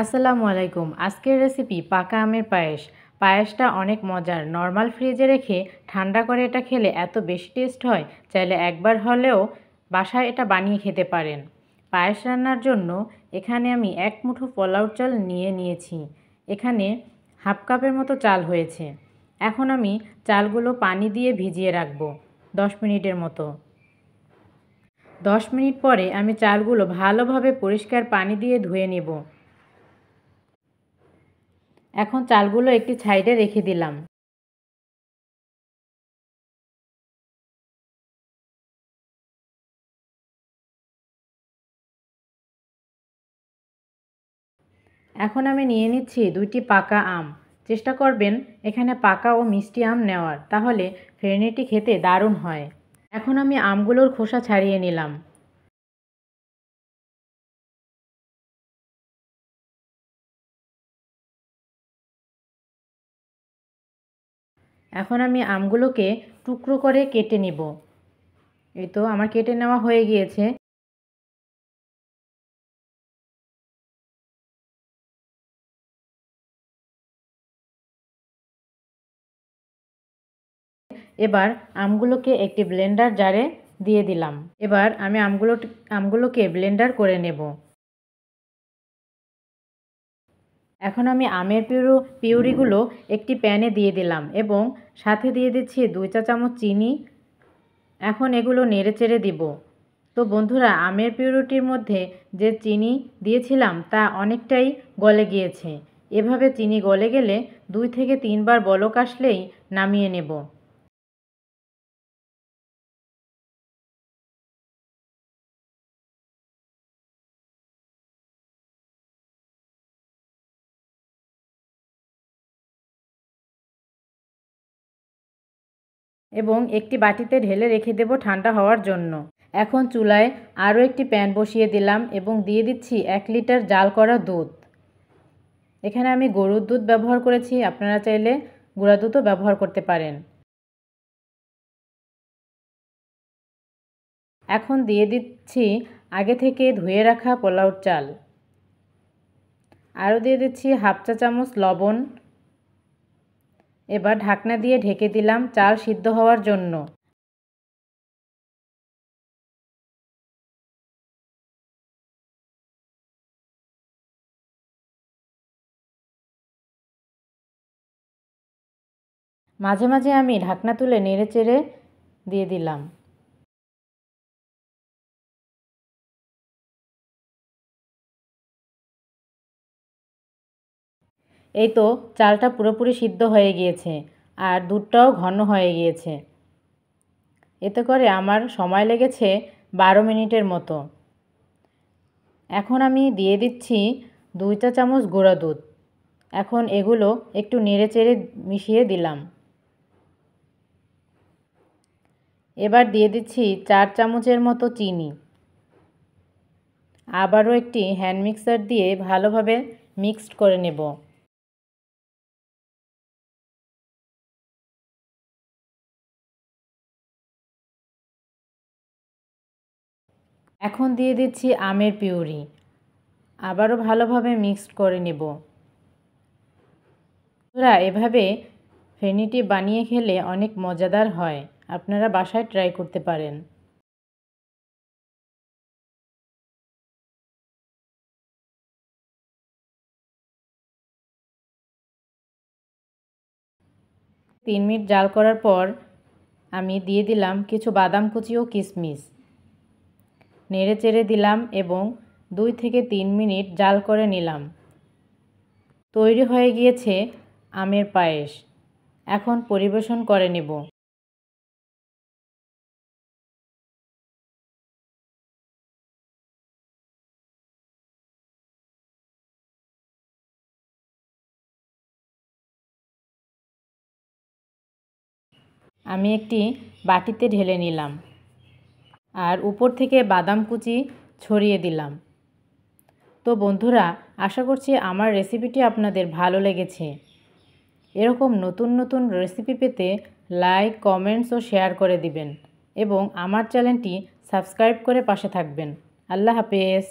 আসসালামু আলাইকুম। আজকের রেসিপি পাকা আমের পায়েস। পায়েসটা অনেক মজার। নর্মাল ফ্রিজে রেখে ঠান্ডা করে এটা খেলে এত বেশি টেস্ট হয়, চাইলে একবার হলেও বাসায় এটা বানিয়ে খেতে পারেন। পায়েস রান্নার জন্য এখানে আমি 1 মুঠো পোলাও চাল নিয়েছি। এখানে হাফ কাপের মতো চাল হয়েছে। এখন আমি চালগুলো পানি দিয়ে ভিজিয়ে রাখবো 10 মিনিটের মতো। 10 মিনিট পরে আমি চালগুলো ভালোভাবে পরিষ্কার পানি দিয়ে ধুয়ে নেব। এখন চালগুলো একটি সাইডে রেখে দিলাম। এখন আমি নিয়ে নিচ্ছি 2টি পাকা আম। চেষ্টা করবেন এখানে পাকা ও মিষ্টি আম নেওয়ার, তাহলে ফিরনিটি খেতে দারুণ হয়। এখন আমি আমগুলোর খোসা ছাড়িয়ে নিলাম। এখন আমি আমগুলোকে টুকরো করে কেটে নিব। এই তো আমার কেটে নেওয়া হয়ে গিয়েছে। এবার আমগুলোকে একটি ব্লেন্ডার জারে দিয়ে দিলাম। এবার আমি আমগুলোকে ব্লেন্ডার করে নেব। এখন আমি আমের পিউরিগুলো একটি প্যানে দিয়ে দিলাম এবং সাথে দিয়ে দিচ্ছি 2 চা চামচ চিনি। এখন এগুলো নেড়েচেড়ে দিব। তো বন্ধুরা, আমের পিউরিটির মধ্যে যে চিনি দিয়েছিলাম তা অনেকটাই গলে গিয়েছে। এভাবে চিনি গলে গেলে 2 থেকে 3 বার বলক আসলেই নামিয়ে নেব। এবং একটি বাটিতে ঢেলে রেখে দেব ঠান্ডা হওয়ার জন্য। এখন চুলায় আরও একটি প্যান বসিয়ে দিলাম এবং দিয়ে দিচ্ছি 1 লিটার জাল করা দুধ। এখানে আমি গরুর দুধ ব্যবহার করেছি, আপনারা চাইলে গুঁড়া দুধও ব্যবহার করতে পারেন। এখন দিয়ে দিচ্ছি আগে থেকে ধুয়ে রাখা পোলাওর চাল। আরও দিয়ে দিচ্ছি হাফ চা চামচ লবণ। এবার ঢাকনা দিয়ে ঢেকে দিলাম চাল সিদ্ধ হওয়ার জন্য। মাঝে মাঝে আমি ঢাকনা তুলে নেড়েচেড়ে দিয়ে দিলাম। এই তো চালটা পুরোপুরি সিদ্ধ হয়ে গিয়েছে আর দুধটাও ঘন হয়ে গিয়েছে। এতে করে আমার সময় লেগেছে 12 মিনিটের মতো। এখন আমি দিয়ে দিচ্ছি 2 চা চামচ গুঁড়া দুধ। এখন এগুলো একটু নেড়েচেড়ে মিশিয়ে দিলাম। এবার দিয়ে দিচ্ছি 4 চামচের মতো চিনি। আবারও একটি হ্যান্ড মিক্সার দিয়ে ভালোভাবে মিক্সড করে নেব। এখন দিয়ে দিচ্ছি আমের পিউরি। আবারও ভালোভাবে মিক্সড করে নেব। বন্ধুরা, এভাবে ফেনিটি বানিয়ে খেলে অনেক মজাদার হয়। আপনারা বাসায় ট্রাই করতে পারেন। 3 মিনিট জাল করার পর আমি দিয়ে দিলাম কিছু বাদাম কুচি ও কিশমিশ। নেড়েচেড়ে দিলাম এবং 2 থেকে 3 মিনিট জাল করে নিলাম। তৈরি হয়ে গিয়েছে আমের পায়েস। এখন পরিবেশন করে নেব। আমি একটি বাটিতে ঢেলে নিলাম আর উপর থেকে বাদাম কুচি ছড়িয়ে দিলাম। তো বন্ধুরা, আশা করছি আমার রেসিপিটি আপনাদের ভালো লেগেছে। এরকম নতুন নতুন রেসিপি পেতে লাইক, কমেন্টস ও শেয়ার করে দিবেন এবং আমার চ্যানেলটি সাবস্ক্রাইব করে পাশে থাকবেন। আল্লাহ হাফেজ।